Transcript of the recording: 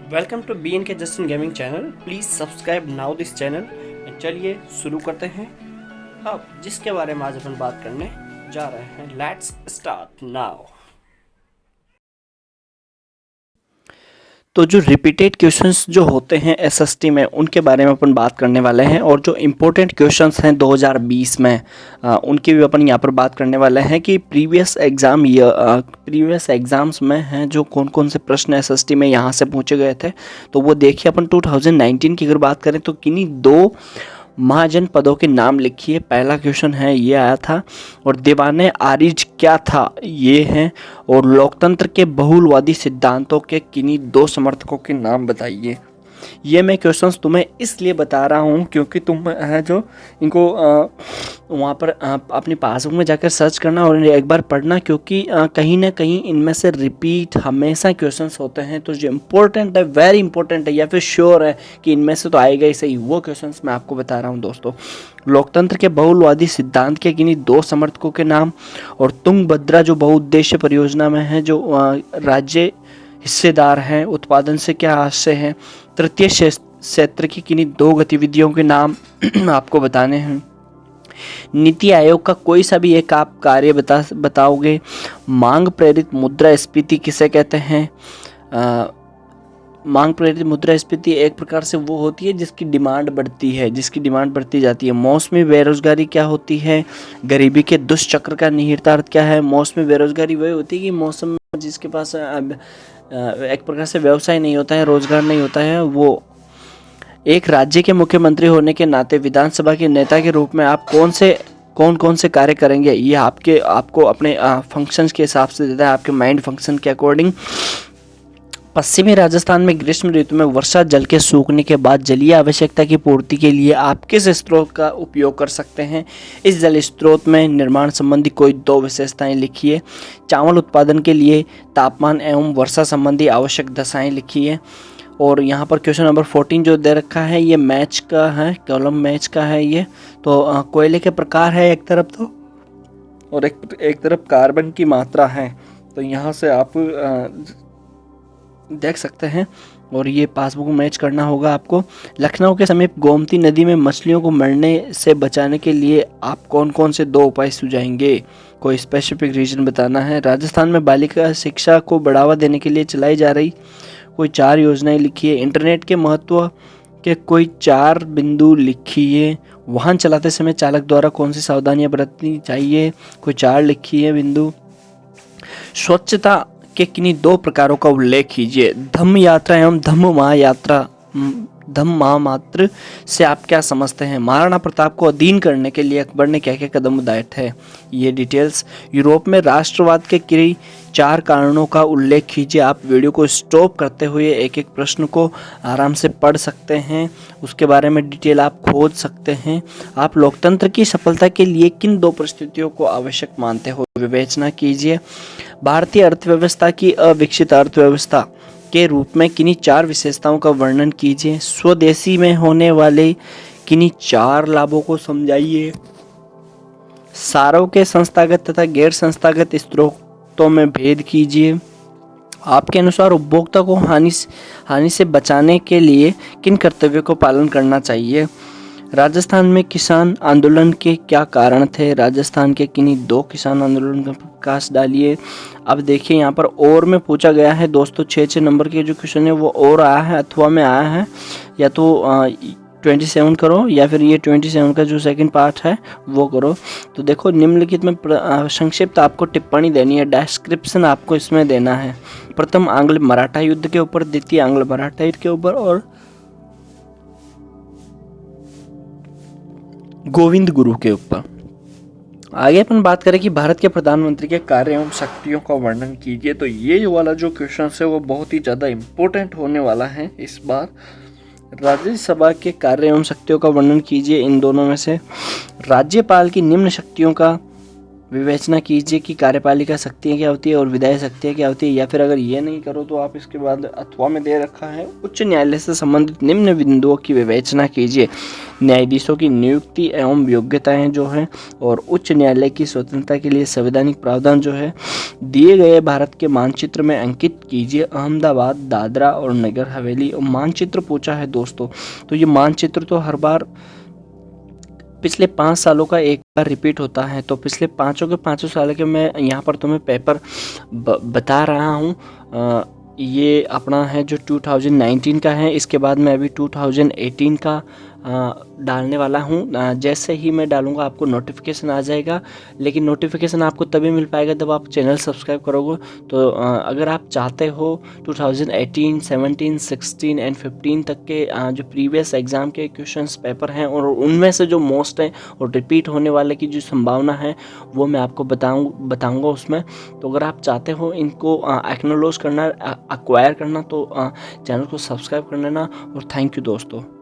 Welcome to be N के Justin gaming channel. Please subscribe now this channel. चलिए शुरू करते हैं। अब जिसके बारे में आज अपन बात करने जा रहे हैं, लेट्स स्टार्ट नाउ। तो जो रिपीटेड क्वेश्चंस जो होते हैं एसएसटी में, उनके बारे में अपन बात करने वाले हैं। और जो इम्पोर्टेंट क्वेश्चंस हैं 2020 में, उनकी भी अपन यहाँ पर बात करने वाले हैं कि प्रीवियस एग्ज़ाम्स में हैं जो कौन कौन से प्रश्न एसएसटी में यहाँ से पूछे गए थे। तो वो देखिए, अपन 2019 की अगर बात करें तो किन्हीं दो महाजनपदों के नाम लिखिए। पहला क्वेश्चन है ये आया था। और दीवाने आरिज क्या था, ये हैं। और लोकतंत्र के बहुलवादी सिद्धांतों के किन्हीं दो समर्थकों के नाम बताइए। ये मैं क्वेश्चंस तुम्हें इसलिए बता रहा हूँ क्योंकि तुम है जो इनको वहाँ पर अपनी पासबुक में जाकर सर्च करना और एक बार पढ़ना, क्योंकि कहीं ना कहीं इनमें से रिपीट हमेशा क्वेश्चंस होते हैं। तो जो इम्पोर्टेंट है, वेरी इंपॉर्टेंट है, या फिर श्योर है कि इनमें से तो आएगा ही सही, वो क्वेश्चंस मैं आपको बता रहा हूँ दोस्तों। लोकतंत्र के बहुलवादी सिद्धांत के किन्हीं दो समर्थकों के नाम। और तुंगभद्रा जो बहुउद्देश्य परियोजना में है, जो राज्य हिस्सेदार हैं, उत्पादन से क्या आशय है। तृतीय क्षेत्र की किन्हीं दो गतिविधियों के नाम आपको बताने हैं। नीति आयोग का कोई सा भी एक आप कार्य बताओगे। मांग प्रेरित मुद्रास्फीति किसे कहते हैं। मांग प्रेरित मुद्रास्फीति एक प्रकार से वो होती है जिसकी डिमांड बढ़ती है, जिसकी डिमांड बढ़ती जाती है। मौसमी बेरोजगारी क्या होती है। गरीबी के दुष्चक्र का निहितार्थ क्या है। मौसमी बेरोजगारी वही होती है कि मौसम में जिसके पास एक प्रकार से व्यवसाय नहीं होता है, रोजगार नहीं होता है, वो एक राज्य के मुख्यमंत्री होने के नाते विधानसभा के नेता के रूप में आप कौन कौन से कार्य करेंगे, ये आपको अपने फंक्शंस के हिसाब से देता है, आपके माइंड फंक्शन के अकॉर्डिंग। पश्चिमी राजस्थान में ग्रीष्म ऋतु में वर्षा जल के सूखने के बाद जलीय आवश्यकता की पूर्ति के लिए आप किस स्रोत का उपयोग कर सकते हैं। इस जल स्रोत में निर्माण संबंधी कोई दो विशेषताएं लिखिए। चावल उत्पादन के लिए तापमान एवं वर्षा संबंधी आवश्यक दशाएं लिखिए। और यहाँ पर क्वेश्चन नंबर 14 जो दे रखा है, ये मैच का है, कॉलम मैच का है ये। तो कोयले के प्रकार है एक तरफ तो, और एक तरफ कार्बन की मात्रा है। तो यहाँ से आप देख सकते हैं। और ये पासबुक मैच करना होगा आपको। लखनऊ के समीप गोमती नदी में मछलियों को मरने से बचाने के लिए आप कौन कौन से दो उपाय सुझाएंगे, कोई स्पेसिफिक रीजन बताना है। राजस्थान में बालिका शिक्षा को बढ़ावा देने के लिए चलाई जा रही कोई 4 योजनाएं लिखिए। इंटरनेट के महत्व के कोई 4 बिंदु लिखिए। वाहन चलाते समय चालक द्वारा कौन सी सावधानियां बरतनी चाहिए, कोई 4 लिखिए बिंदु। स्वच्छता के किन्हीं दो प्रकारों का उल्लेख कीजिए। धम्म यात्रा एवं धम्म महायात्रा, धम्म महामात्र से आप क्या समझते हैं। महाराणा प्रताप को अधीन करने के लिए अकबर ने क्या क्या कदम उठाए थे, ये डिटेल्स। यूरोप में राष्ट्रवाद के किन्हीं 4 कारणों का उल्लेख कीजिए। आप वीडियो को स्टॉप करते हुए एक एक प्रश्न को आराम से पढ़ सकते हैं, उसके बारे में डिटेल आप खोज सकते हैं। आप लोकतंत्र की सफलता के लिए किन दो परिस्थितियों को आवश्यक मानते हो, विवेचना कीजिए। भारतीय अर्थव्यवस्था की अविकसित अर्थव्यवस्था के रूप में किन्हीं 4 विशेषताओं का वर्णन कीजिए। स्वदेशी में होने वाले किन्हीं 4 लाभों को समझाइए। सारों के संस्थागत तथा गैर संस्थागत स्रोतों में भेद कीजिए। आपके अनुसार उपभोक्ता को हानि से बचाने के लिए किन कर्तव्यों को पालन करना चाहिए। राजस्थान में किसान आंदोलन के क्या कारण थे। राजस्थान के किन्हीं 2 किसान आंदोलन का प्रकाश डालिए। अब देखिए यहाँ पर और में पूछा गया है दोस्तों, 6 नंबर के जो क्वेश्चन है वो और आया है अथवा में आया है। या तो 27 करो या फिर ये 27 का जो सेकंड पार्ट है वो करो। तो देखो, निम्नलिखित में संक्षिप्त आपको टिप्पणी देनी है, डिस्क्रिप्शन आपको इसमें देना है। प्रथम आंग्ल मराठा युद्ध के ऊपर, द्वितीय आंग्ल मराठा युद्ध के ऊपर, और गोविंद गुरु के ऊपर। आगे अपन बात करें कि भारत के प्रधानमंत्री के कार्य एवं शक्तियों का वर्णन कीजिए। तो ये वाला जो क्वेश्चन है वो बहुत ही ज़्यादा इम्पोर्टेंट होने वाला है इस बार। राज्यसभा के कार्य एवं शक्तियों का वर्णन कीजिए इन दोनों में से। राज्यपाल की निम्न शक्तियों का विवेचना कीजिए कि कार्यपालिका शक्तियाँ क्या होती है और विधायी शक्तियाँ क्या होती है, या फिर अगर ये नहीं करो तो आप इसके बाद अथवा में दे रखा है उच्च न्यायालय से संबंधित निम्न बिंदुओं की विवेचना कीजिए। न्यायाधीशों की नियुक्ति एवं योग्यताएं जो है, और उच्च न्यायालय की स्वतंत्रता के लिए संवैधानिक प्रावधान जो है दिए गए भारत के मानचित्र में अंकित कीजिए। अहमदाबाद, दादरा और नगर हवेली। और मानचित्र पूछा है दोस्तों, तो ये मानचित्र तो हर बार पिछले 5 सालों का एक बार रिपीट होता है, तो पिछले पाँचों के 5 साल के मैं यहाँ पर तुम्हें पेपर बता रहा हूँ। ये अपना है जो 2019 का है, इसके बाद मैं अभी 2018 का डालने वाला हूँ। जैसे ही मैं डालूँगा आपको नोटिफिकेशन आ जाएगा, लेकिन नोटिफिकेशन आपको तभी मिल पाएगा जब आप चैनल सब्सक्राइब करोगे। तो अगर आप चाहते हो 2018, 17, 16 एंड 15 तक के जो प्रीवियस एग्ज़ाम के क्वेश्चंस पेपर हैं और उनमें से जो मोस्ट हैं और रिपीट होने वाले की जो संभावना है वो मैं आपको बताऊँगा उसमें। तो अगर आप चाहते हो इनको एक्नोलॉज करना, एक्वायर करना, तो चैनल को सब्सक्राइब कर लेना। और थैंक यू दोस्तों।